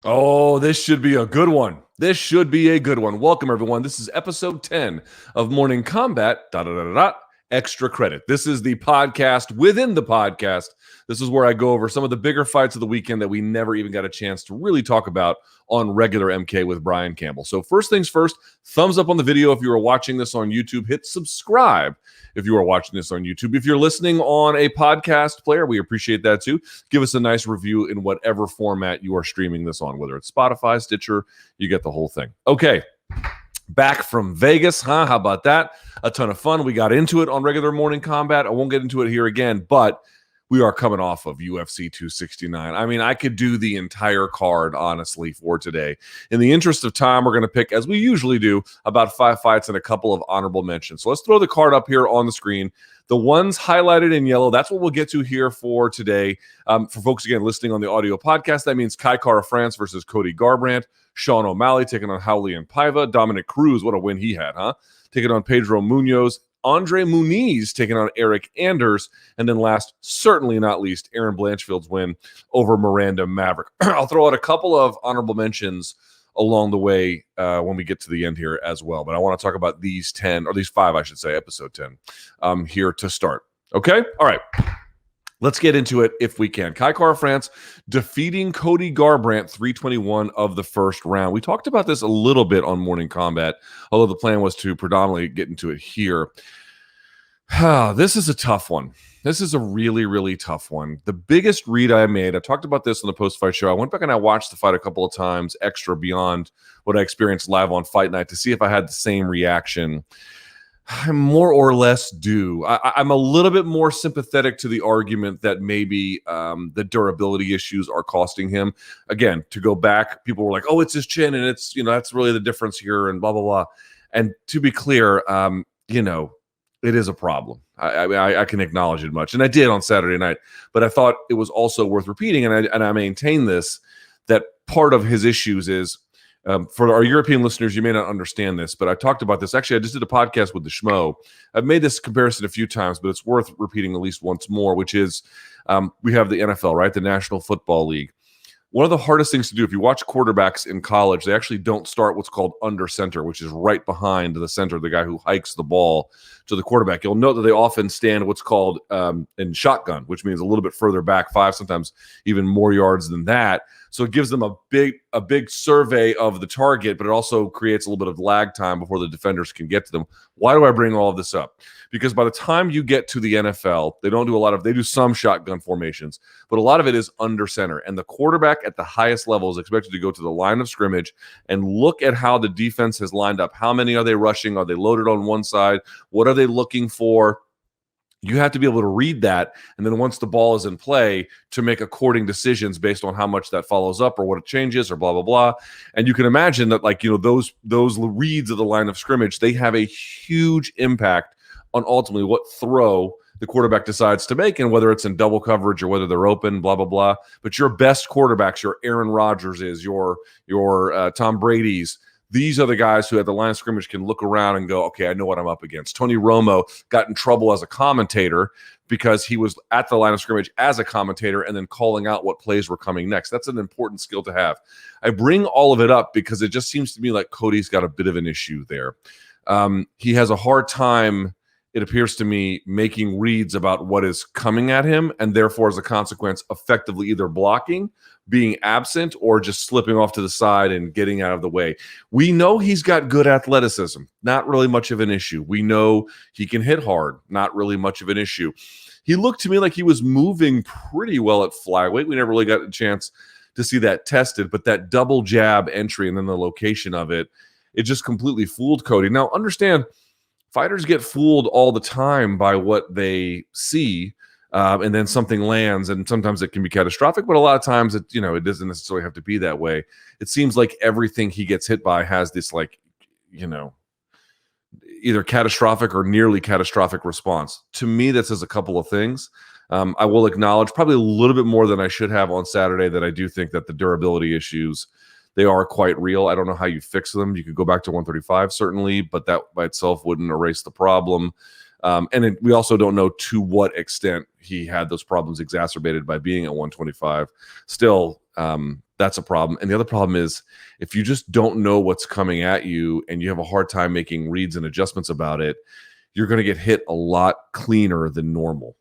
Oh, this should be a good one. This should be a good one. Welcome, everyone. This is episode 10 of Morning Kombat Extra Credit. This is the podcast within the podcast. This is where I go over some of the bigger fights of the weekend that we never even got a chance to really talk about on regular MK with Brian Campbell. So first things first, thumbs up on the video if you are watching this on YouTube. Hit subscribe if you are watching this on YouTube. If you're listening on a podcast player, we appreciate that too. Give us a nice review in whatever format you are streaming this on, whether it's Spotify, Stitcher, you get the whole thing. Okay. Back from Vegas, huh? How about that? A ton of fun. We got into it on regular Morning Kombat. I won't get into it here again, but we are coming off of UFC 269. I mean, I could do the entire card, honestly, for today. In the interest of time, we're going to pick, as we usually do, about 5 fights and a couple of honorable mentions. So let's throw the card up here on the screen. The ones highlighted in yellow, that's what we'll get to here for today. For folks, again, listening on the audio podcast, that means Kai Kara-France versus Cody Garbrandt. Sean O'Malley taking on Raulian Paiva. Dominick Cruz, what a win he had, huh? Taking on Pedro Munhoz. Andre Muniz taking on Eryk Anders. And then last, certainly not least, Erin Blanchfield's win over Miranda Maverick. I'll throw out a couple of honorable mentions along the way when we get to the end here as well. But I want to talk about these 10, or these 5, I should say, episode 10 here to start. Okay? All right. Let's get into it if we can. Kai Kara-France defeating Cody Garbrandt 321 of the first round. We talked about this a little bit on Morning Kombat, although the plan was to predominantly get into it here. This is a tough one. This is a really, really tough one. The biggest read I made, I talked about this on the post-fight show. I went back and I watched the fight a couple of times extra beyond what I experienced live on Fight Night to see if I had the same reaction. I more or less do. I'm a little bit more sympathetic to the argument that maybe the durability issues are costing him. Again, to go back, people were like, oh, it's his chin, and it's, that's really the difference here, and blah, blah, blah. And to be clear, it is a problem. I can acknowledge it much. And I did on Saturday night, but I thought it was also worth repeating, and I maintain this, that part of his issues is, for our European listeners, you may not understand this, but I talked about this. Actually, I just did a podcast with the Schmo. I've made this comparison a few times, but it's worth repeating at least once more, which is we have the NFL, right? The National Football League. One of the hardest things to do, if you watch quarterbacks in college, they actually don't start what's called under center, which is right behind the center, the guy who hikes the ball to the quarterback. You'll note that they often stand what's called in shotgun, which means a little bit further back, 5, sometimes even more yards than that. So it gives them a big survey of the target, but it also creates a little bit of lag time before the defenders can get to them. Why do I bring all of this up? Because by the time you get to the NFL, they do some shotgun formations, but a lot of it is under center. And the quarterback at the highest level is expected to go to the line of scrimmage and look at how the defense has lined up. How many are they rushing? Are they loaded on one side? What are they looking for? You have to be able to read that, and then once the ball is in play, to make according decisions based on how much that follows up or what it changes or blah, blah, blah. And you can imagine that, those reads of the line of scrimmage, they have a huge impact on ultimately what throw the quarterback decides to make, and whether it's in double coverage or whether they're open, blah, blah, blah. But your best quarterbacks, your Aaron Rodgers, your Tom Brady's, these are the guys who at the line of scrimmage can look around and go, okay, I know what I'm up against. Tony Romo got in trouble as a commentator because he was at the line of scrimmage as a commentator and then calling out what plays were coming next. That's an important skill to have. I bring all of it up because it just seems to me like Cody's got a bit of an issue there. He has a hard time, it appears to me, making reads about what is coming at him, and therefore, as a consequence, effectively either blocking, being absent, or just slipping off to the side and getting out of the way. We know he's got good athleticism, not really much of an issue. We know he can hit hard, not really much of an issue. He looked to me like he was moving pretty well at flyweight. We never really got a chance to see that tested, but that double jab entry and then the location of it, it just completely fooled Cody. Now, understand, fighters get fooled all the time by what they see, and then something lands, and sometimes it can be catastrophic, but a lot of times it doesn't necessarily have to be that way. It seems like everything he gets hit by has this either catastrophic or nearly catastrophic response. To me, that says a couple of things. I will acknowledge probably a little bit more than I should have on Saturday that I do think that the durability issues, they are quite real. I don't know how you fix them. You could go back to 135, certainly, but that by itself wouldn't erase the problem. We also don't know to what extent he had those problems exacerbated by being at 125. Still, That's a problem. And the other problem is if you just don't know what's coming at you and you have a hard time making reads and adjustments about it, you're going to get hit a lot cleaner than normal.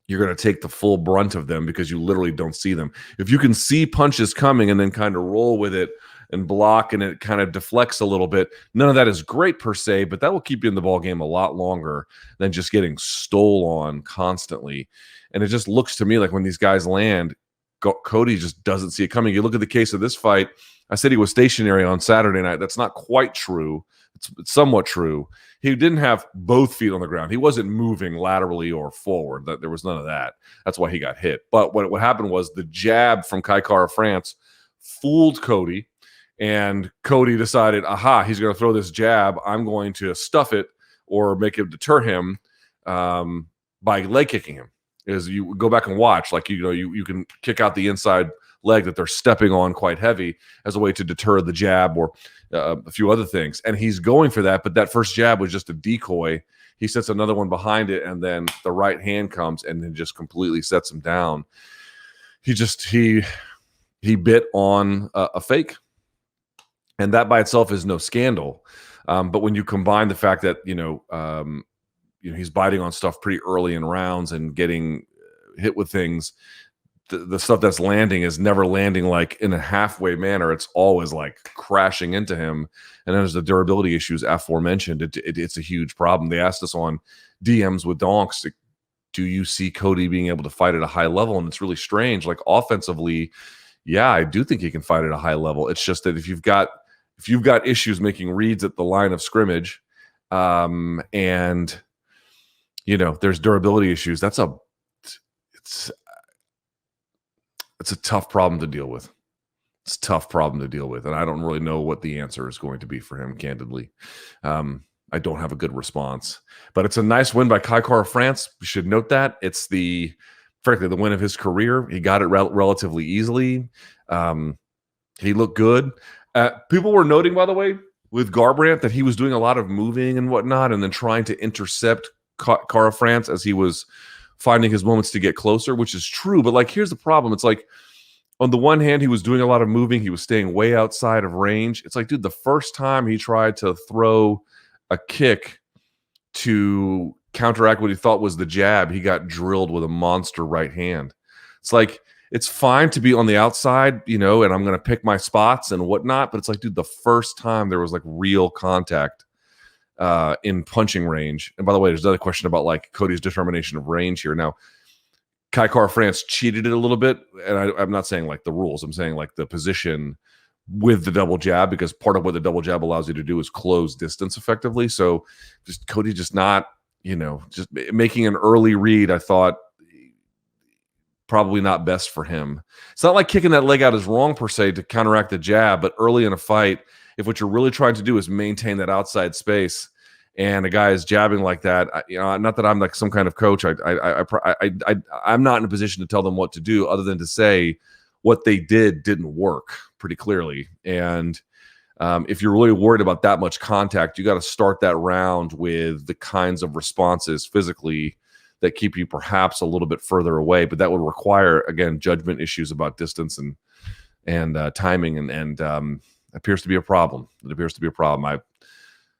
You're going to take the full brunt of them because you literally don't see them. If you can see punches coming and then kind of roll with it and block and it kind of deflects a little bit, none of that is great per se, but that will keep you in the ball game a lot longer than just getting stole on constantly. And it just looks to me like when these guys land, Cody just doesn't see it coming. You look at the case of this fight, I said he was stationary on Saturday night. That's not quite true. It's somewhat true. He didn't have both feet on the ground. He wasn't moving laterally or forward. There was none of that. That's why he got hit. But what happened was the jab from Kai Kara-France fooled Cody, and Cody decided, aha, he's going to throw this jab. I'm going to stuff it or make it deter him by leg kicking him. Is you go back and watch, like, you can kick out the inside leg that they're stepping on quite heavy as a way to deter the jab or a few other things. And he's going for that, but that first jab was just a decoy. He sets another one behind it, and then the right hand comes and then just completely sets him down. He bit on a fake, and that by itself is no scandal. But when you combine the fact that he's biting on stuff pretty early in rounds and getting hit with things, the stuff that's landing is never landing like in a halfway manner. It's always like crashing into him. And then there's the durability issues aforementioned. It's a huge problem. They asked us on DMs with Donks, do you see Cody being able to fight at a high level? And it's really strange. Like offensively, yeah, I do think he can fight at a high level. It's just that if you've got issues making reads at the line of scrimmage, and there's durability issues, it's a tough problem to deal with. It's a tough problem to deal with. And I don't really know what the answer is going to be for him, candidly. I don't have a good response. But it's a nice win by Kai Kara-France. We should note that. It's frankly, the win of his career. He got it relatively easily. He looked good. People were noting, by the way, with Garbrandt that he was doing a lot of moving and whatnot and then trying to intercept Kara-France as he was finding his moments to get closer, which is true. But like, here's the problem. It's like, on the one hand, he was doing a lot of moving. He was staying way outside of range. It's like, dude, the first time he tried to throw a kick to counteract what he thought was the jab, he got drilled with a monster right hand. It's like, it's fine to be on the outside, and I'm going to pick my spots and whatnot. But it's like, dude, the first time there was like real contact in punching range. And by the way, there's another question about like Cody's determination of range here. Now, Kai Kara-France cheated it a little bit, and I'm not saying like the rules. I'm saying like the position with the double jab, because part of what the double jab allows you to do is close distance effectively. So just Cody just not, just making an early read, I thought probably not best for him. It's not like kicking that leg out is wrong per se to counteract the jab, but early in a fight, if what you're really trying to do is maintain that outside space, and a guy is jabbing like that, not that I'm like some kind of coach. I'm not in a position to tell them what to do, other than to say what they didn't work pretty clearly. And if you're really worried about that much contact, you got to start that round with the kinds of responses physically that keep you perhaps a little bit further away. But that would require, again, judgment issues about distance and timing, and appears to be a problem. It appears to be a problem. I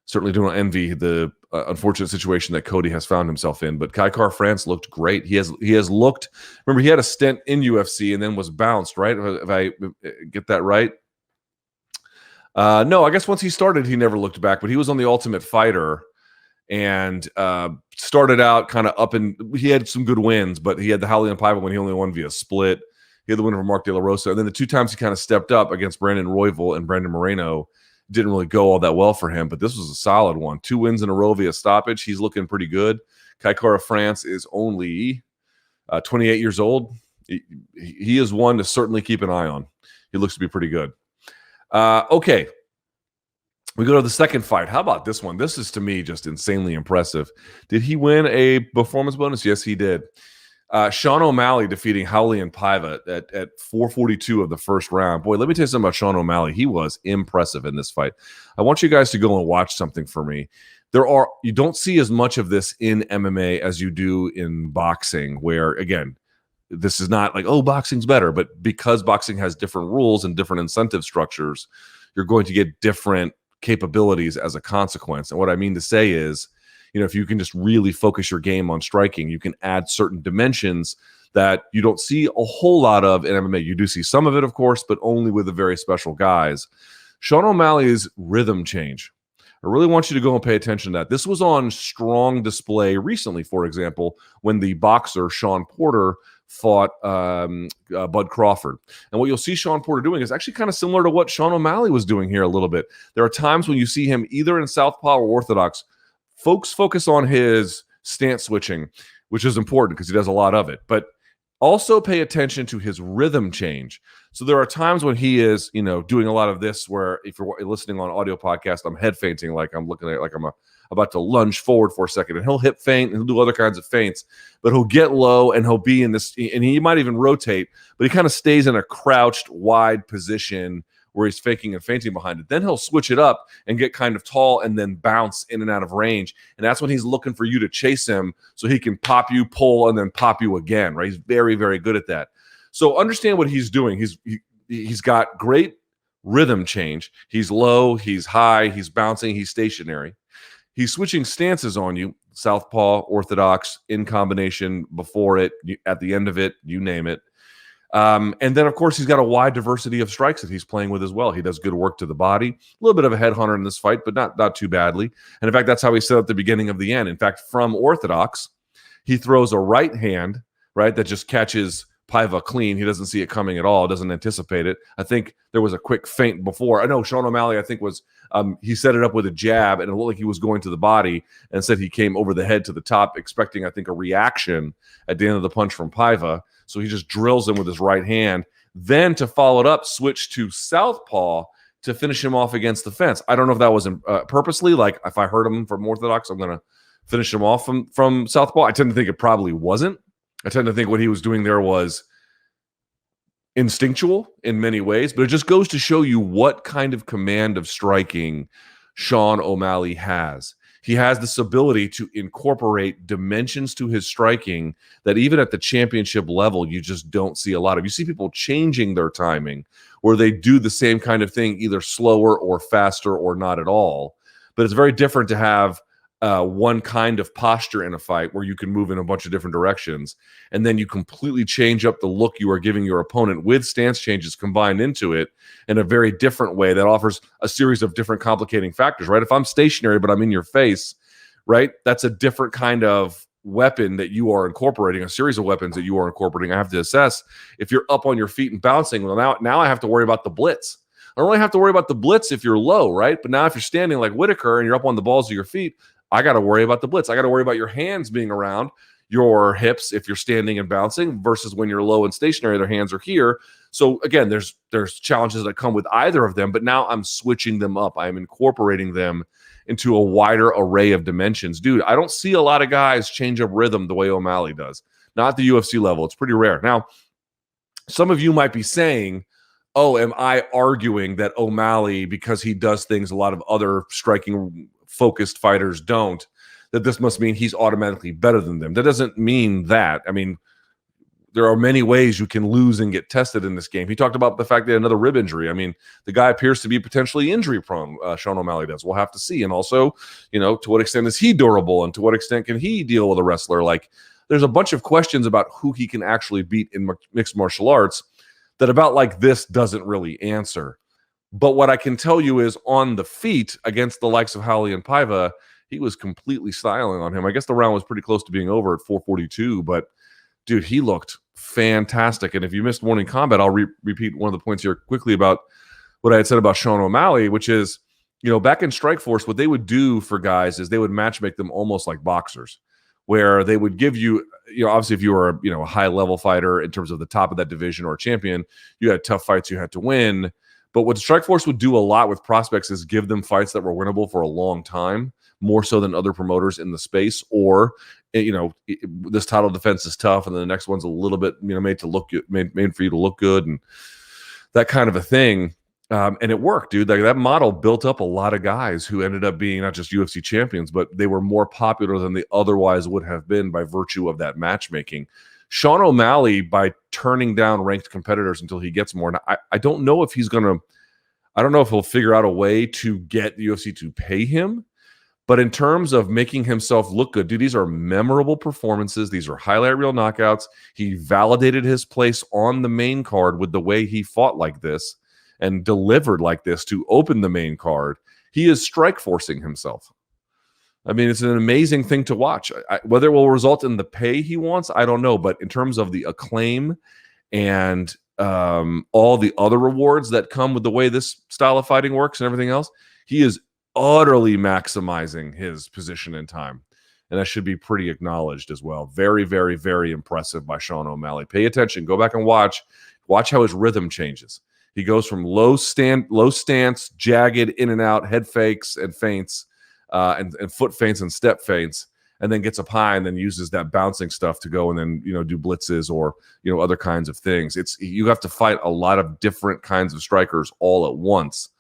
certainly don't envy the unfortunate situation that Cody has found himself in. But Kai Kara-France looked great. He has looked. Remember, he had a stint in UFC and then was bounced, right? If I get that right. No, I guess once he started, he never looked back. But he was on the Ultimate Fighter and started out kind of up, and he had some good wins. But he had the Raulian Paiva when he only won via split. He had the win over Mark De La Rosa, and then the two times he kind of stepped up against Brandon Royval and Brandon Moreno didn't really go all that well for him, but this was a solid one. 2 wins in a row via stoppage. He's looking pretty good. Kai Kara-France is only 28 years old. He is one to certainly keep an eye on. He looks to be pretty good. Okay. We go to the second fight. How about this one? This is, to me, just insanely impressive. Did he win a performance bonus? Yes, he did. Sean O'Malley defeating Raulian Paiva at 4:42 of the first round. Boy, let me tell you something about Sean O'Malley. He was impressive in this fight. I want you guys to go and watch something for me. You don't see as much of this in MMA as you do in boxing, where, again, this is not like, oh, boxing's better, but because boxing has different rules and different incentive structures, you're going to get different capabilities as a consequence. And what I mean to say is, if you can just really focus your game on striking, you can add certain dimensions that you don't see a whole lot of in MMA. You do see some of it, of course, but only with the very special guys. Sean O'Malley's rhythm change. I really want you to go and pay attention to that. This was on strong display recently, for example, when the boxer Sean Porter fought Bud Crawford. And what you'll see Sean Porter doing is actually kind of similar to what Sean O'Malley was doing here a little bit. There are times when you see him either in southpaw or orthodox. Folks focus on his stance switching, which is important because he does a lot of it. But also pay attention to his rhythm change. So there are times when he is, doing a lot of this where if you're listening on audio podcast, I'm head feinting, like I'm looking at like I'm about to lunge forward for a second, and he'll hip feint and he'll do other kinds of feints, but he'll get low and he'll be in this, and he might even rotate, but he kind of stays in a crouched wide position where he's faking and feinting behind it. Then he'll switch it up and get kind of tall and then bounce in and out of range. And that's when he's looking for you to chase him so he can pop you, pull, and then pop you again, right? He's very, very good at that. So understand what he's doing. He's got great rhythm change. He's low, he's high, he's bouncing, he's stationary. He's switching stances on you, southpaw, orthodox, in combination, before it, at the end of it, you name it. And then, of course, he's got a wide diversity of strikes that he's playing with as well. He does good work to the body. A little bit of a headhunter in this fight, but not too badly. And in fact, that's how he set up the beginning of the end. In fact, from orthodox, he throws a right hand, right, that just catches Paiva clean. He doesn't see it coming at all, doesn't anticipate it. I think there was a quick feint before. I know Sean O'Malley, I think, was he set it up with a jab, and it looked like he was going to the body, and said he came over the head to the top, expecting, I think, a reaction at the end of the punch from Paiva. So he just drills him with his right hand. Then to follow it up, switch to southpaw to finish him off against the fence. I don't know if that was purposely, like if I heard him from orthodox, I'm going to finish him off from southpaw. I tend to think it probably wasn't. I tend to think what he was doing there was instinctual in many ways, but it just goes to show you what kind of command of striking Sean O'Malley has. He has this ability to incorporate dimensions to his striking that even at the championship level, you just don't see a lot of. You see people changing their timing where they do the same kind of thing, either slower or faster or not at all. But it's very different to have one kind of posture in a fight where you can move in a bunch of different directions, and then you completely change up the look you are giving your opponent with stance changes combined into it in a very different way that offers a series of different complicating factors, right? If I'm stationary but I'm in your face, right, that's a different kind of weapon that you are incorporating, a series of weapons that you are incorporating. I have to assess if you're up on your feet and bouncing. Well, now I have to worry about the blitz. I don't really have to worry about the blitz if you're low, right? But now if you're standing like Whitaker and you're up on the balls of your feet, I got to worry about the blitz. I got to worry about your hands being around your hips if you're standing and bouncing versus when you're low and stationary, their hands are here. So again, there's challenges that come with either of them, but now I'm switching them up. I'm incorporating them into a wider array of dimensions. Dude, I don't see a lot of guys change up rhythm the way O'Malley does. Not at the UFC level. It's pretty rare. Now, some of you might be saying, oh, am I arguing that O'Malley, because he does things a lot of other striking focused fighters don't, that this must mean he's automatically better than them? That doesn't mean that. I mean, there are many ways you can lose and get tested in this game. He talked about the fact that he had another rib injury. I mean, the guy appears to be potentially injury prone. Sean O'Malley does. We'll have to see. And also, to what extent is he durable, and to what extent can he deal with a wrestler? Like, there's a bunch of questions about who he can actually beat in mixed martial arts that about like this doesn't really answer. But what I can tell you is on the feet against the likes of Raulian and Paiva, he was completely styling on him. I guess the round was pretty close to being over at 4:42, but dude, he looked fantastic. And if you missed Morning Kombat, I'll repeat one of the points here quickly about what I had said about Sean O'Malley, which is, back in Strikeforce, what they would do for guys is they would matchmake them almost like boxers, where they would give you, obviously if you were, a high-level fighter in terms of the top of that division or a champion, you had tough fights you had to win. But what Strikeforce would do a lot with prospects is give them fights that were winnable for a long time, more so than other promoters in the space. Or, this title defense is tough, and then the next one's a little bit, made to look good, made for you to look good, and that kind of a thing. And it worked, dude. Like, that model built up a lot of guys who ended up being not just UFC champions, but they were more popular than they otherwise would have been by virtue of that matchmaking. Sean O'Malley, by turning down ranked competitors until he gets more, I don't know if he's going to, I don't know if he'll figure out a way to get the UFC to pay him. But in terms of making himself look good, dude, these are memorable performances. These are highlight reel knockouts. He validated his place on the main card with the way he fought like this and delivered like this to open the main card. He is strike forcing himself. I mean, it's an amazing thing to watch. Whether it will result in the pay he wants, I don't know. But in terms of the acclaim and all the other rewards that come with the way this style of fighting works and everything else, he is utterly maximizing his position in time. And that should be pretty acknowledged as well. Very, very, very impressive by Sean O'Malley. Pay attention. Go back and watch. Watch how his rhythm changes. He goes from low stance, jagged, in and out, head fakes and feints, and foot feints and step feints, and then gets up high and then uses that bouncing stuff to go and then, do blitzes or, other kinds of things. You have to fight a lot of different kinds of strikers all at once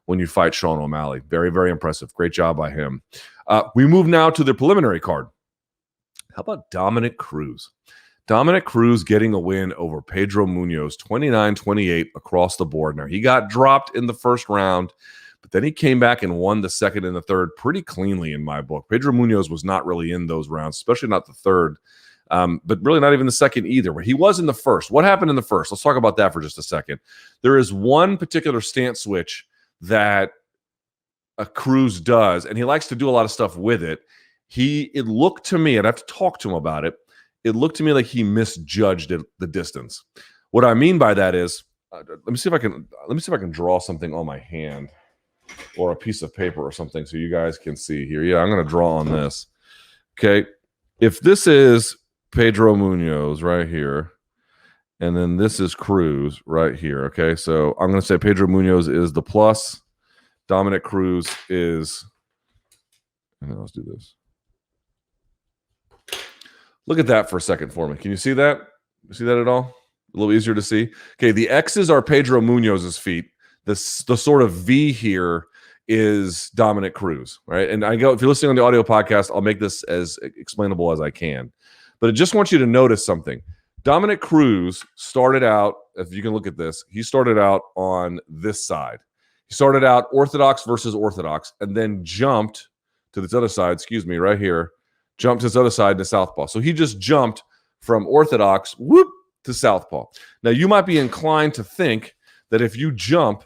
when you fight Sean O'Malley. Very, very impressive. Great job by him. We move now to the preliminary card. How about Dominick Cruz? Dominick Cruz getting a win over Pedro Munhoz, 29-28 across the board. Now, he got dropped in the first round, but then he came back and won the second and the third pretty cleanly in my book. Pedro Munhoz was not really in those rounds, especially not the third, but really not even the second either. But he was in the first. What happened in the first? Let's talk about that for just a second. There is one particular stance switch that a Cruz does, and he likes to do a lot of stuff with it. It looked to me, I'd have to talk to him about it. It looked to me like he misjudged the distance. What I mean by that is, let me see if I can draw something on my hand or a piece of paper or something so you guys can see here. Yeah, I'm going to draw on this. Okay, if this is Pedro Munhoz right here, and then this is Cruz right here. Okay, so I'm going to say Pedro Munhoz is the plus. Dominick Cruz is, and then let's do this. Look at that for a second for me. Can you see that? You see that at all? A little easier to see. Okay, the X's are Pedro Munhoz's feet. The sort of V here is Dominick Cruz, right? And if you're listening on the audio podcast, I'll make this as explainable as I can. But I just want you to notice something. Dominick Cruz started out, if you can look at this, he started out on this side. He started out orthodox versus orthodox and then jumped to this other side, right here, jumped to this other side to southpaw. So he just jumped from orthodox, to southpaw. Now, you might be inclined to think that if you jump,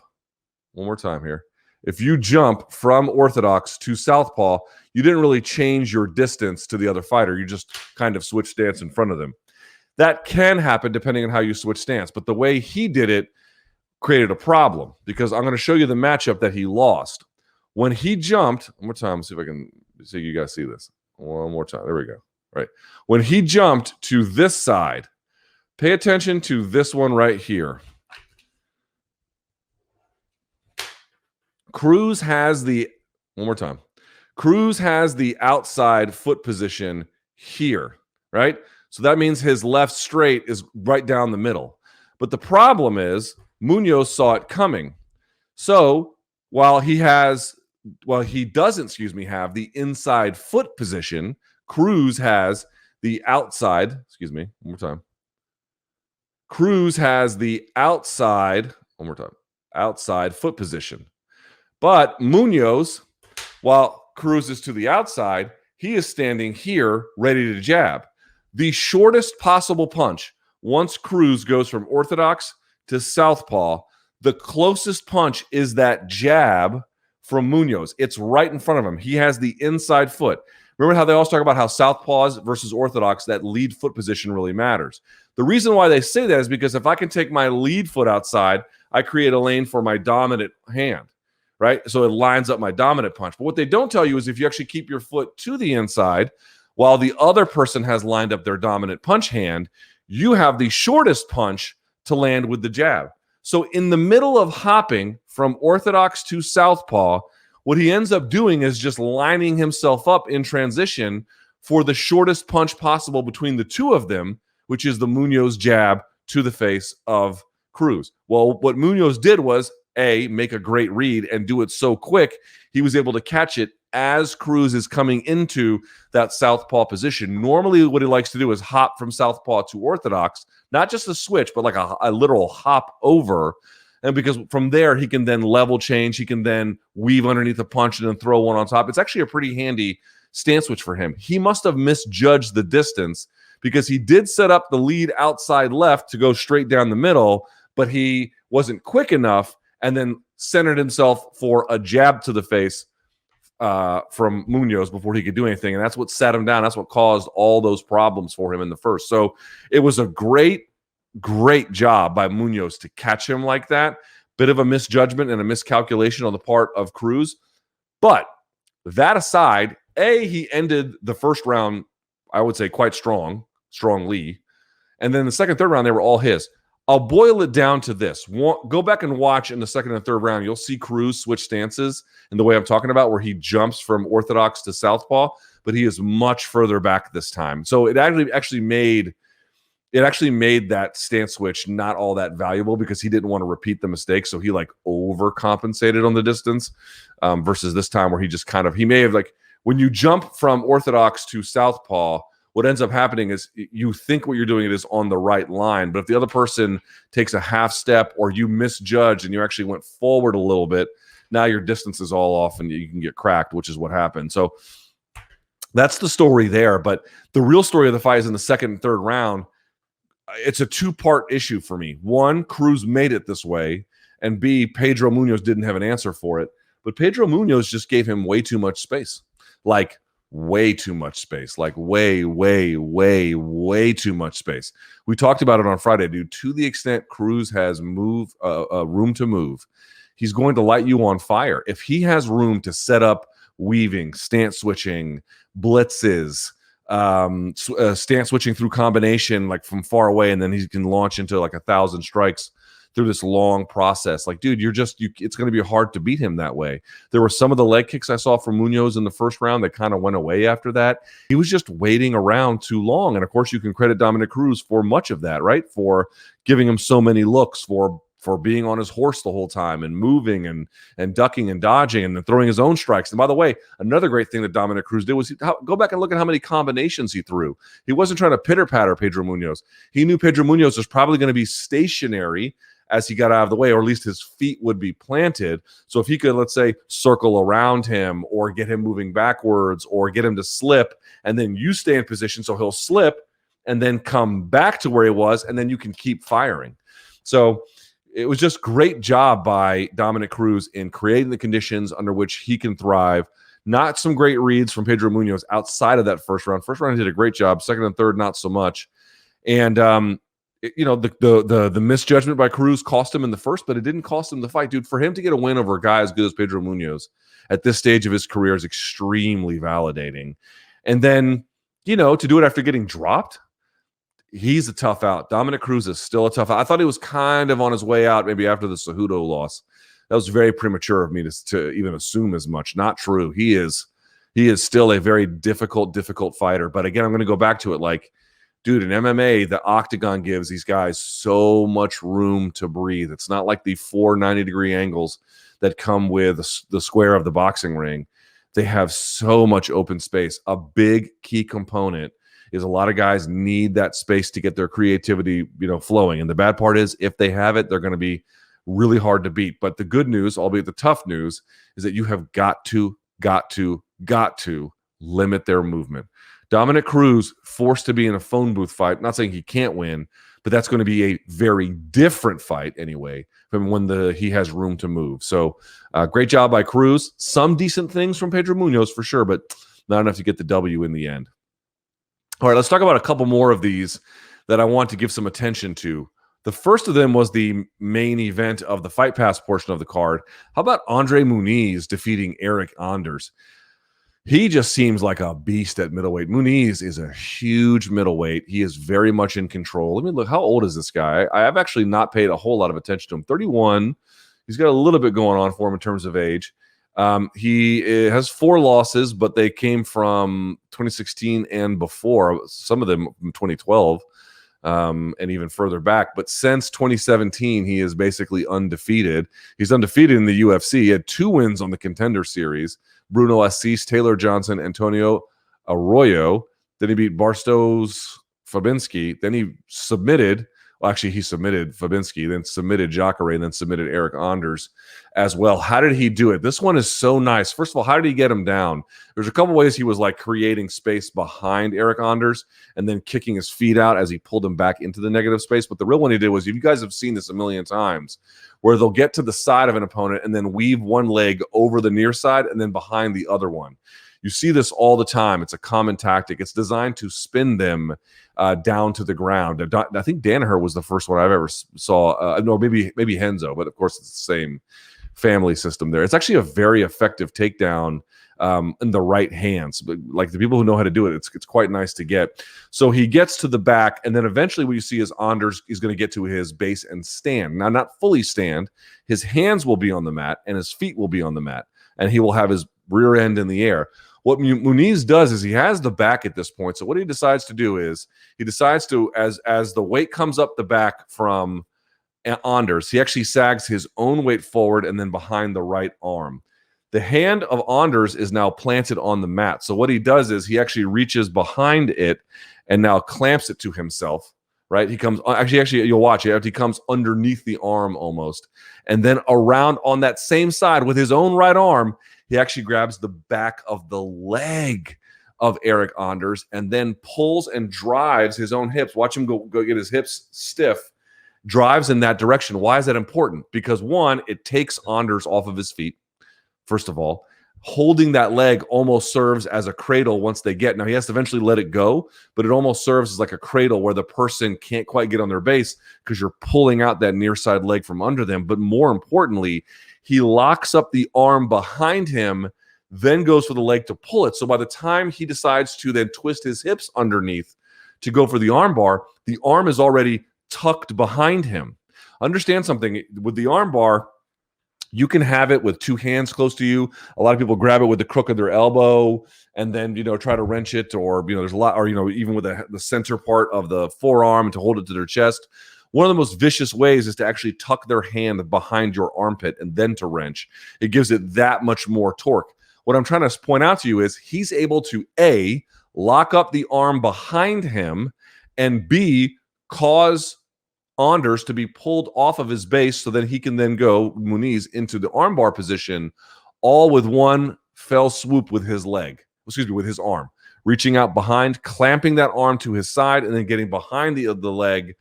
one more time here, if you jump from orthodox to southpaw, you didn't really change your distance to the other fighter. You just kind of switched stance in front of them. That can happen depending on how you switch stance. But the way he did it created a problem because I'm going to show you the matchup that he lost. When he jumped, one more time, see if I can see you guys see this. One more time. There we go. Right. When he jumped to this side, pay attention to this one right here. Cruz has the outside foot position here, right? So that means his left straight is right down the middle. But the problem is Munhoz saw it coming. So while he doesn't have the inside foot position, Cruz has the outside, Cruz has the outside foot position. But Munhoz, while Cruz is to the outside, he is standing here ready to jab. The shortest possible punch, once Cruz goes from orthodox to southpaw, the closest punch is that jab from Munhoz. It's right in front of him. He has the inside foot. Remember how they always talk about how southpaws versus orthodox, that lead foot position really matters. The reason why they say that is because if I can take my lead foot outside, I create a lane for my dominant hand, right? So it lines up my dominant punch. But what they don't tell you is if you actually keep your foot to the inside while the other person has lined up their dominant punch hand, you have the shortest punch to land with the jab. So in the middle of hopping from orthodox to southpaw, what he ends up doing is just lining himself up in transition for the shortest punch possible between the two of them, which is the Munhoz jab to the face of Cruz. Well, what Munhoz did was, A, make a great read and do it so quick, he was able to catch it as Cruz is coming into that southpaw position. Normally what he likes to do is hop from southpaw to orthodox, not just a switch, but like a literal hop over. And because from there, he can then level change. He can then weave underneath the punch and then throw one on top. It's actually a pretty handy stance switch for him. He must have misjudged the distance because he did set up the lead outside left to go straight down the middle, but he wasn't quick enough and then centered himself for a jab to the face from Munhoz before he could do anything. And that's what sat him down. That's what caused all those problems for him in the first. So it was a great job by Munhoz to catch him like that. Bit of a misjudgment and a miscalculation on the part of Cruz. But that aside, he ended the first round, I would say, quite strongly. And then the second, third round, they were all his. I'll boil it down to this. Go back and watch in the second and third round. You'll see Cruz switch stances in the way I'm talking about, where he jumps from orthodox to southpaw, but he is much further back this time. So it actually made that stance switch not all that valuable because he didn't want to repeat the mistake. So he like overcompensated on the distance versus this time where he may have, like, when you jump from orthodox to southpaw, what ends up happening is you think what you're doing is on the right line, but if the other person takes a half step or you misjudge and you actually went forward a little bit, now your distance is all off and you can get cracked, which is what happened. So that's the story there. But the real story of the fight is in the second and third round. It's a two-part issue for me. One, Cruz made it this way, and B, Pedro Munhoz didn't have an answer for it. But Pedro Munhoz just gave him way too much space. Like, way too much space. Like, way too much space. We talked about it on Friday, dude. To the extent Cruz has room to move, he's going to light you on fire. If he has room to set up weaving, stance switching, blitzes, stance switching through combination, like from far away, and then he can launch into like 1,000 strikes through this long process. Like, dude, it's going to be hard to beat him that way. There were some of the leg kicks I saw from Munhoz in the first round that kind of went away after that. He was just waiting around too long. And of course, you can credit Dominick Cruz for much of that, right? For giving him so many looks, for being on his horse the whole time and moving and ducking and dodging and then throwing his own strikes. And by the way, another great thing that Dominick Cruz did was go back and look at how many combinations he threw. He wasn't trying to pitter-patter Pedro Munhoz. He knew Pedro Munhoz was probably going to be stationary as he got out of the way, or at least his feet would be planted. So if he could, let's say, circle around him or get him moving backwards or get him to slip, and then you stay in position so he'll slip and then come back to where he was, and then you can keep firing. So it was just great job by Dominick Cruz in creating the conditions under which he can thrive. Not some great reads from Pedro Munhoz outside of that first round. First round, he did a great job. Second and third, not so much. And, the misjudgment by Cruz cost him in the first, but it didn't cost him the fight. Dude, for him to get a win over a guy as good as Pedro Munhoz at this stage of his career is extremely validating. And then, to do it after getting dropped, he's a tough out. Dominick Cruz is still a tough out. I thought he was kind of on his way out maybe after the Cejudo loss. That was very premature of me to even assume as much. Not true. He is still a very difficult fighter. But again, I'm going to go back to it. Like, dude, in MMA, the octagon gives these guys so much room to breathe. It's not like the 490-degree angles that come with the square of the boxing ring. They have so much open space. A big key component is a lot of guys need that space to get their creativity, flowing. And the bad part is if they have it, they're going to be really hard to beat. But the good news, albeit the tough news, is that you have got to limit their movement. Dominick Cruz forced to be in a phone booth fight. Not saying he can't win, but that's going to be a very different fight anyway from when he has room to move. So great job by Cruz. Some decent things from Pedro Munhoz for sure, but not enough to get the W in the end. All right, let's talk about a couple more of these that I want to give some attention to. The first of them was the main event of the Fight Pass portion of the card. How about Andre Muniz defeating Eryk Anders? He just seems like a beast at middleweight. Muniz is a huge middleweight. He is very much in control. Let me look. How old is this guy? I have actually not paid a whole lot of attention to him. 31. He's got a little bit going on for him in terms of age. He has 4 losses, but they came from 2016 and before. Some of them from 2012. and even further back. But since 2017, he is basically undefeated. He's undefeated in the UFC. He had 2 wins on the Contender Series. Bruno Assis, Taylor Johnson, Antonio Arroyo. Then he beat Barstos Fabinski. Then he submitted. Well, actually, he submitted Fabinski, then submitted Jacare, and then submitted Eryk Anders as well. How did he do it? This one is so nice. First of all, how did he get him down? There's a couple ways he was like creating space behind Eryk Anders and then kicking his feet out as he pulled him back into the negative space. But the real one he did was, you guys have seen this a million times, where they'll get to the side of an opponent and then weave one leg over the near side and then behind the other one. You see this all the time. It's a common tactic. It's designed to spin them down to the ground. I think Danaher was the first one I've ever saw. No, maybe Henzo, but of course it's the same family system there. It's actually a very effective takedown in the right hands. But like the people who know how to do it, it's quite nice to get. So he gets to the back, and then eventually what you see is Anders is going to get to his base and stand. Now, not fully stand. His hands will be on the mat, and his feet will be on the mat, and he will have his rear end in the air. What Muniz does is he has the back at this point. So what he decides to do is he decides to, as the weight comes up the back from Anders, he actually sags his own weight forward and then behind the right arm. The hand of Anders is now planted on the mat. So what he does is he actually reaches behind it and now clamps it to himself, right? He comes, actually, you'll watch it. He comes underneath the arm almost. And then around on that same side with his own right arm, he actually grabs the back of the leg of Eryk Anders and then pulls and drives his own hips. Watch him go get his hips stiff, drives in that direction. Why is that important? Because one, it takes Anders off of his feet, first of all. Holding that leg almost serves as a cradle once they get. Now, he has to eventually let it go, but it almost serves as like a cradle where the person can't quite get on their base because you're pulling out that near side leg from under them. But more importantly, he locks up the arm behind him, then goes for the leg to pull it. So by the time he decides to then twist his hips underneath to go for the arm bar, the arm is already tucked behind him. Understand something. With the arm bar, you can have it with 2 hands close to you. A lot of people grab it with the crook of their elbow and then, try to wrench it, or, there's a lot, or, even with the center part of the forearm to hold it to their chest. One of the most vicious ways is to actually tuck their hand behind your armpit and then to wrench. It gives it that much more torque. What I'm trying to point out to you is he's able to A, lock up the arm behind him, and B, cause Anders to be pulled off of his base so that he can then go, Muniz, into the armbar position, all with one fell swoop with his with his arm. Reaching out behind, clamping that arm to his side, and then getting behind the leg,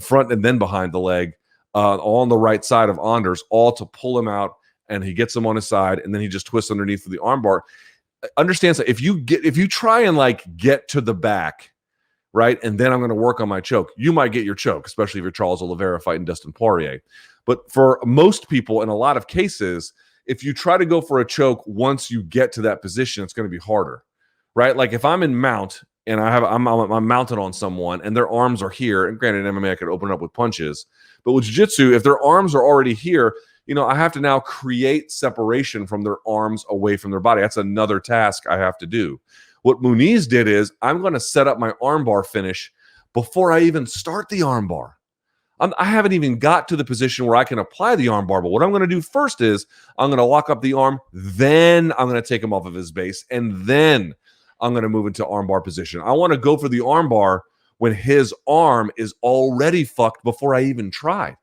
front and then behind the leg, all on the right side of Anders, all to pull him out, and he gets him on his side, and then he just twists underneath the armbar. Understand that if you try and get to the back, right, and then I'm going to work on my choke, you might get your choke, especially if you're Charles Oliveira fighting Dustin Poirier. But for most people, in a lot of cases, if you try to go for a choke once you get to that position, it's going to be harder, right? Like if I'm in mount and I'm mounted on someone and their arms are here, and granted in MMA I could open up with punches, but with jiu-jitsu, if their arms are already here, I have to now create separation from their arms away from their body. That's another task I have to do. What Muniz did is, I'm going to set up my armbar finish before I even start the armbar. I haven't even got to the position where I can apply the armbar, but what I'm going to do first is I'm going to lock up the arm, then I'm going to take him off of his base, and then I'm going to move into armbar position. I want to go for the armbar when his arm is already fucked before I even try.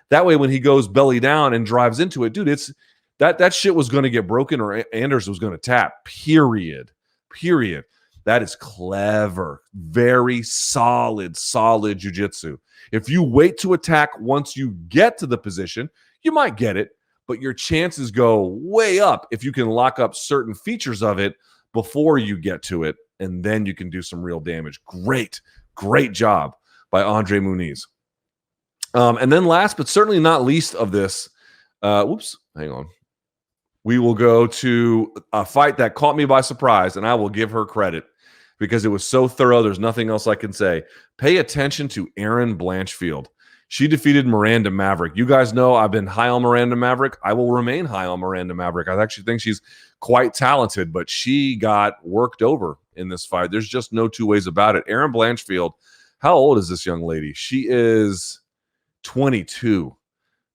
That way, when he goes belly down and drives into it, dude, it's that shit was going to get broken or Anders was going to tap, period. That is clever. Very solid jiu-jitsu. If you wait to attack once you get to the position, you might get it, but your chances go way up if you can lock up certain features of it before you get to it, and then you can do some real damage. Great job by Andre Muniz. And then last but certainly not least of this, hang on. We will go to a fight that caught me by surprise, and I will give her credit because it was so thorough. There's nothing else I can say. Pay attention to Erin Blanchfield. She defeated Miranda Maverick. You guys know I've been high on Miranda Maverick. I will remain high on Miranda Maverick. I actually think she's quite talented, but she got worked over in this fight. There's just no two ways about it. Erin Blanchfield How old is this young lady? She is 22.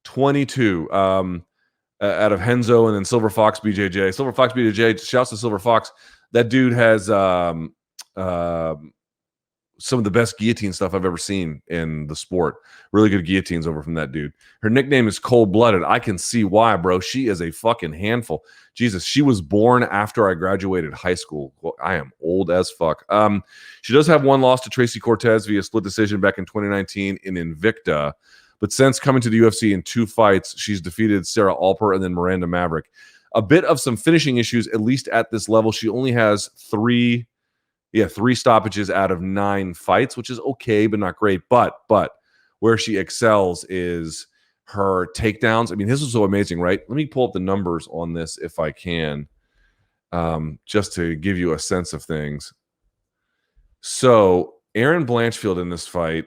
22. Out of Henzo and then Silver Fox BJJ. Silver Fox BJJ, shouts to Silver Fox. That dude has some of the best guillotine stuff I've ever seen in the sport. Really good guillotines over from that dude. Her nickname is Cold Blooded. I can see why, bro. She is a fucking handful. Jesus, she was born after I graduated high school. Well, I am old as fuck. She does have one loss to Tracy Cortez via split decision back in 2019 in Invicta. But since coming to the UFC in 2 fights, she's defeated Sarah Alper and then Miranda Maverick. A bit of some finishing issues, at least at this level. She only has 3 stoppages out of 9 fights, which is okay, but not great. But where she excels is her takedowns. I mean, this is so amazing, right? Let me pull up the numbers on this if I can, just to give you a sense of things. So Erin Blanchfield in this fight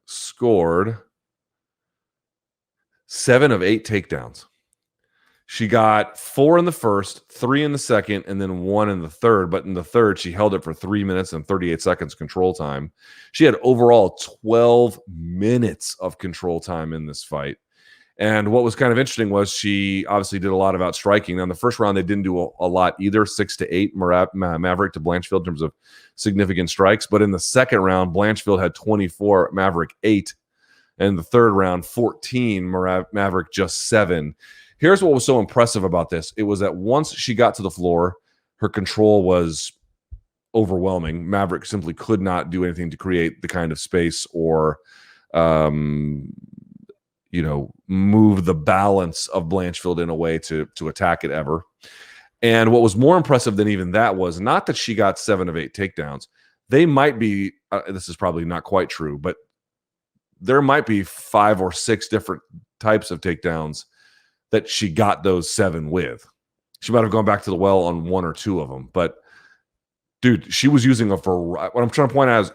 scored 7 of 8 takedowns. She got 4 in the first, 3 in the second, and then 1 in the third. But in the third, she held it for 3 minutes and 38 seconds control time. She had overall 12 minutes of control time in this fight. And what was kind of interesting was she obviously did a lot of outstriking. Now, in the first round, they didn't do a lot either, 6-8 Maverick to Blanchfield in terms of significant strikes. But in the second round, Blanchfield had 24, Maverick 8. And in the third round, 14, Maverick just 7. Here's what was so impressive about this. It was that once she got to the floor, her control was overwhelming. Maverick simply could not do anything to create the kind of space or move the balance of Blanchfield in a way to attack it ever. And what was more impressive than even that was not that she got 7 of 8 takedowns. They might be, this is probably not quite true, but there might be 5 or 6 different types of takedowns that she got those 7 with. She might have gone back to the well on 1 or 2 of them. But, dude, she was using what I'm trying to point out is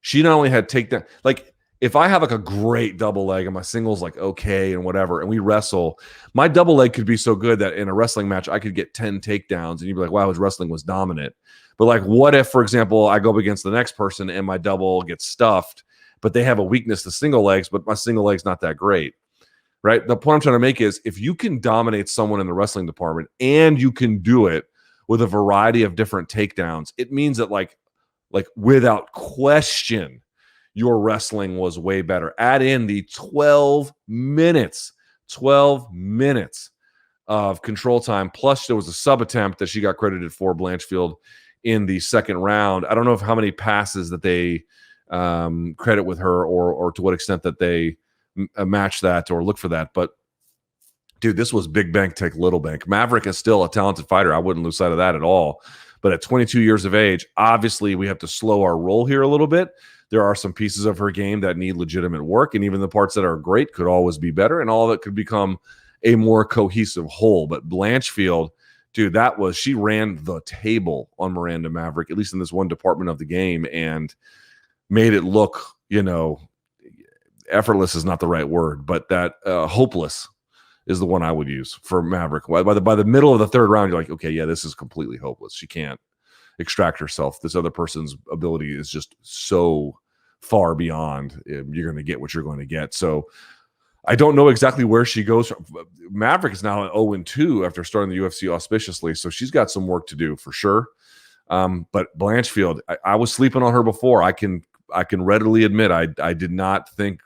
she not only had takedown, like, if I have like a great double leg and my single's like okay and whatever, and we wrestle, my double leg could be so good that in a wrestling match I could get 10 takedowns and you'd be like, wow, his wrestling was dominant. But like, what if, for example, I go up against the next person and my double gets stuffed, but they have a weakness to single legs, but my single leg's not that great, right? The point I'm trying to make is if you can dominate someone in the wrestling department and you can do it with a variety of different takedowns, it means that like without question, your wrestling was way better. Add in the 12 minutes of control time. Plus there was a sub attempt that she got credited for, Blanchfield, in the second round. I don't know how many passes that they credit with her or to what extent that they match that or look for that. But dude, this was big bank take little bank. Maverick is still a talented fighter. I wouldn't lose sight of that at all. But at 22 years of age, obviously we have to slow our roll here a little bit. There are some pieces of her game that need legitimate work, and even the parts that are great could always be better, and all of it could become a more cohesive whole. But Blanchfield, dude, she ran the table on Miranda Maverick, at least in this one department of the game, and made it look, effortless is not the right word, but that hopeless is the one I would use for Maverick. By the middle of the third round, you're like, okay, yeah, this is completely hopeless. She can't extract herself. This other person's ability is just so far beyond. You're going to get what you're going to get. So I don't know exactly where she goes. Maverick is now at 0-2 after starting the UFC auspiciously, so she's got some work to do for sure. But Blanchfield, I was sleeping on her before. I can readily admit I did not think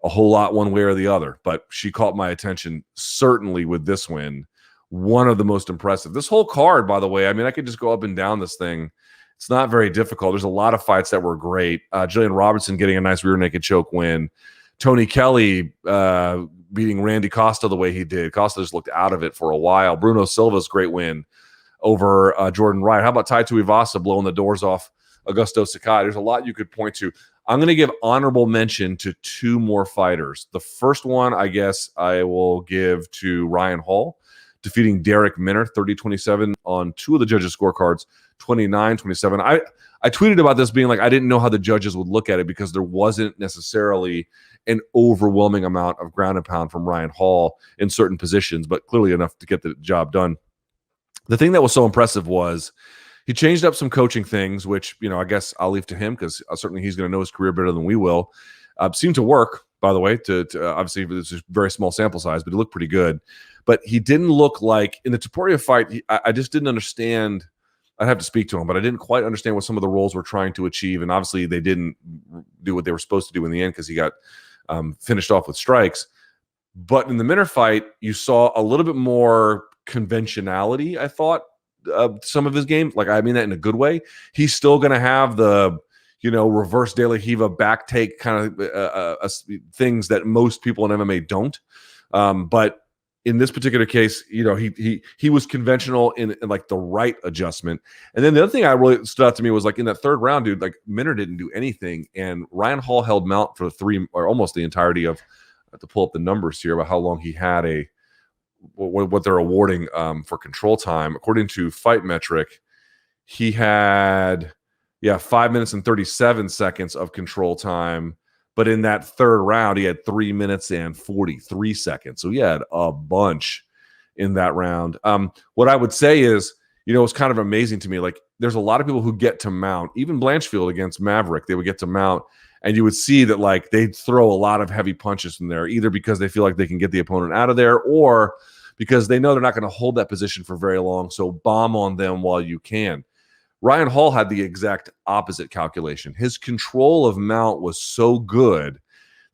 a whole lot one way or the other, but she caught my attention certainly with this win. One of the most impressive. This whole card, by the way, I mean, I could just go up and down this thing. It's not very difficult. There's a lot of fights that were great. Jillian Robertson getting a nice rear naked choke win. Tony Kelly beating Randy Costa the way he did. Costa just looked out of it for a while. Bruno Silva's great win over Jordan Wright. How about Tai Tuivasa blowing the doors off Augusto Sakai? There's a lot you could point to. I'm going to give honorable mention to 2 more fighters. The first one, I guess, I will give to Ryan Hall, defeating Derek Minner, 30-27 on 2 of the judges' scorecards, 29-27. I tweeted about this being like, I didn't know how the judges would look at it because there wasn't necessarily an overwhelming amount of ground and pound from Ryan Hall in certain positions, but clearly enough to get the job done. The thing that was so impressive was He changed up some coaching things, which, I guess I'll leave to him because certainly he's going to know his career better than we will. Seemed to work, by the way, to obviously it's a very small sample size, but he looked pretty good. But he didn't look like in the Topuria fight. I just didn't understand. I'd have to speak to him, but I didn't quite understand what some of the roles were trying to achieve. And obviously they didn't do what they were supposed to do in the end because he got finished off with strikes. But in the Minner fight, you saw a little bit more conventionality, I thought, some of his games. Like, I mean that in a good way. He's still going to have the, reverse De La Riva back take kind of things that most people in MMA don't. But in this particular case, he was conventional in like the right adjustment. And then the other thing I really stood out to me was like in that third round, dude, like Minner didn't do anything. And Ryan Hall held mount for almost the entirety of, I have to pull up the numbers here about how long he had what they're awarding for control time. According to Fight Metric, he had 5 minutes and 37 seconds of control time, but in that third round he had 3 minutes and 43 seconds, so he had a bunch in that round. What I would say is, it's kind of amazing to me, like there's a lot of people who get to mount. Even Blanchfield against Maverick, they would get to mount, and you would see that like they'd throw a lot of heavy punches in there, either because they feel like they can get the opponent out of there or because they know they're not going to hold that position for very long, so bomb on them while you can. Ryan Hall had the exact opposite calculation. His control of mount was so good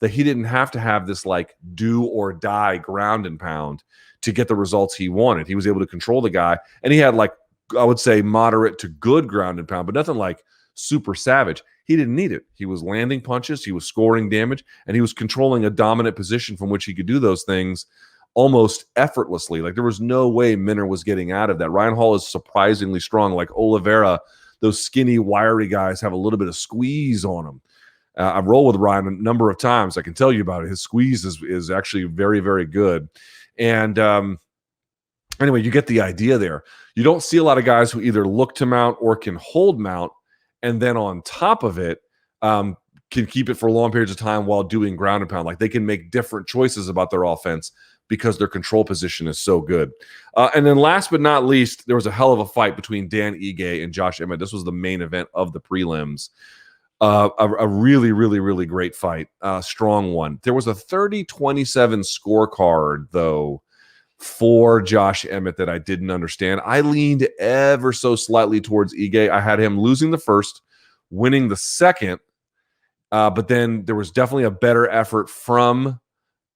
that he didn't have to have this like do or die ground and pound to get the results he wanted. He was able to control the guy, and he had like, I would say, moderate to good ground and pound, but nothing like super savage. He didn't need it. He was landing punches, he was scoring damage, and he was controlling a dominant position from which he could do those things almost effortlessly. Like there was no way Minner was getting out of that. Ryan Hall is surprisingly strong. Like Oliveira, those skinny, wiry guys have a little bit of squeeze on them. I've rolled with Ryan a number of times. I can tell you about it. His squeeze is actually very, very good. And anyway, you get the idea there. You don't see a lot of guys who either look to mount or can hold mount, and then on top of it, can keep it for long periods of time while doing ground and pound. Like they can make different choices about their offense because their control position is so good. And then last but not least, there was a hell of a fight between Dan Ige and Josh Emmett. This was the main event of the prelims. A really, really, really great fight. Strong one. There was a 30-27 scorecard, though, for Josh Emmett that I didn't understand. I leaned ever so slightly towards Ige. I had him losing the first, winning the second, but then there was definitely a better effort from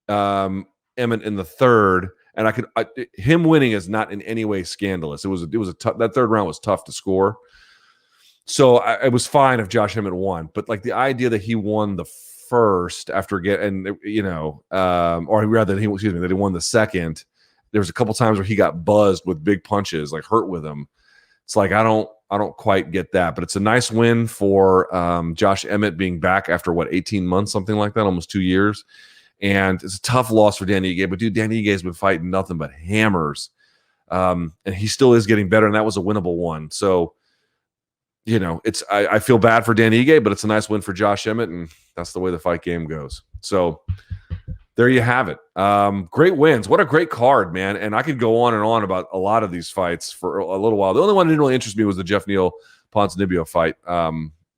Emmett in the third, and him winning is not in any way scandalous. It was that third round was tough to score, so it was fine if Josh Emmett won. But like the idea that he won the first after that he won the second. There was a couple times where he got buzzed with big punches, like hurt with him. It's like I don't quite get that, but it's a nice win for Josh Emmett being back after 18 months, something like that, almost 2 years. And it's a tough loss for Dan Ige, but dude, Dan Ige has been fighting nothing but hammers. And he still is getting better, and that was a winnable one. So, I feel bad for Dan Ige, but it's a nice win for Josh Emmett, and that's the way the fight game goes. So there you have it. Great wins. What a great card, man. And I could go on and on about a lot of these fights for a little while. The only one that didn't really interest me was the Jeff Neal Ponzinibbio fight.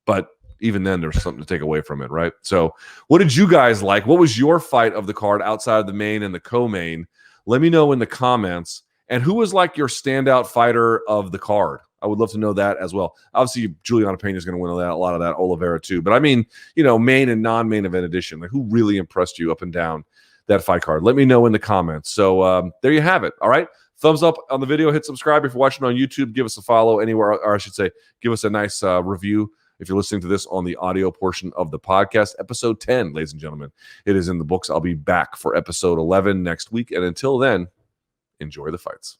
But even then, there's something to take away from it, right? So what did you guys like? What was your fight of the card outside of the main and the co-main? Let me know in the comments. And who was like your standout fighter of the card? I would love to know that as well. Obviously, Juliana Pena is going to win a lot of that, Oliveira too. But I mean, main and non-main event edition. Like, who really impressed you up and down that fight card? Let me know in the comments. So there you have it. All right. Thumbs up on the video. Hit subscribe if you're watching on YouTube. Give us a follow anywhere, or I should say, give us a nice review if you're listening to this on the audio portion of the podcast. Episode 10, ladies and gentlemen. It is in the books. I'll be back for episode 11 next week. And until then, enjoy the fights.